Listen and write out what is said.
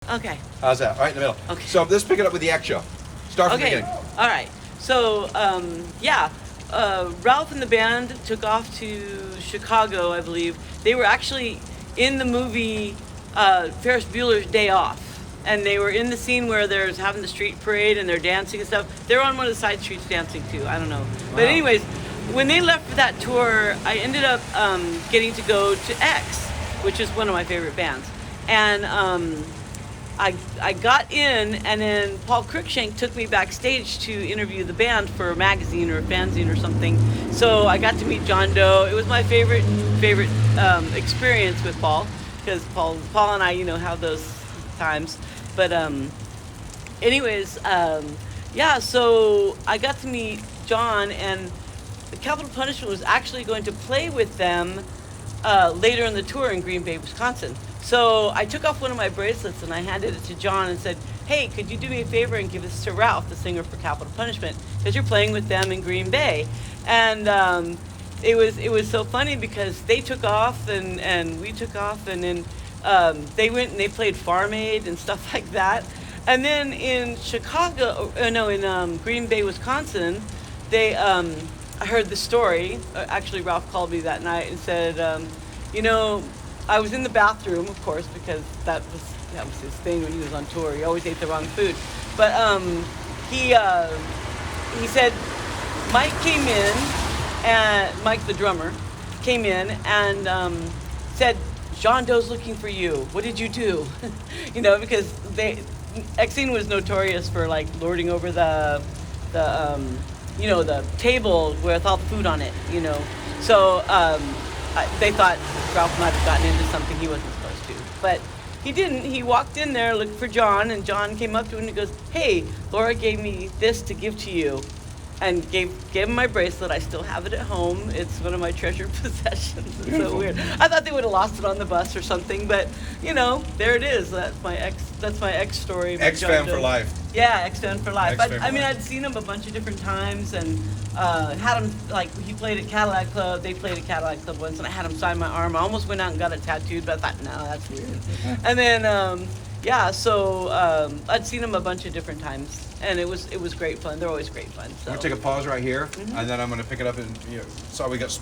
Okay. How's that? Right in the middle. Okay. So let's pick it up with the X show. Start from the Okay. beginning. All right. So, Ralph and the band took off to Chicago, I believe. They were actually in the movie Ferris Bueller's Day Off. And they were in the scene where they're having the street parade and they're dancing and stuff. They're on one of the side streets dancing too. I don't know. But Wow. anyways, when they left for that tour, I ended up getting to go to X, which is one of my favorite bands. And I got in, and then Paul Cruikshank took me backstage to interview the band for a magazine or a fanzine or something. So I got to meet John Doe. It was my favorite experience with Paul, because Paul and I, have those times. But anyways, so I got to meet John, and the Capital Punishment was actually going to play with them later in the tour in Green Bay, Wisconsin. So I took off one of my bracelets and I handed it to John and said, "Hey, could you do me a favor and give this to Ralph, the singer for Capital Punishment, because you're playing with them in Green Bay." And it was so funny because they took off and we took off, and then they went and they played Farm Aid and stuff like that. And then in Green Bay, Wisconsin, I heard the story. Actually, Ralph called me that night and said, I was in the bathroom, of course, because that was his thing when he was on tour. He always ate the wrong food. But he said Mike came in, and Mike the drummer came in and said, "John Doe's looking for you. What did you do?" Because Exene was notorious for like lording over the table with all the food on it. So they thought Ralph might have gotten into something he wasn't supposed to, but he didn't. He walked in there, looked for John, and John came up to him and he goes, "Hey, Laura gave me this to give to you," and gave him my bracelet. I still have it at home. It's one of my treasured possessions. It's Beautiful. so weird. I thought they would have lost it on the bus or something, but there it is. That's my ex story. with X John fan Doe. for life. Yeah, X-Fan for life. X-Fan for life. I'd seen him a bunch of different times and had him, he played at Cadillac Club. They played at Cadillac Club once, and I had him sign my arm. I almost went out and got it tattooed, but I thought, no, that's weird. And then, I'd seen him a bunch of different times, and it was great fun. They're always great fun. So. We're going to take a pause right here, and then I'm going to pick it up. And so we got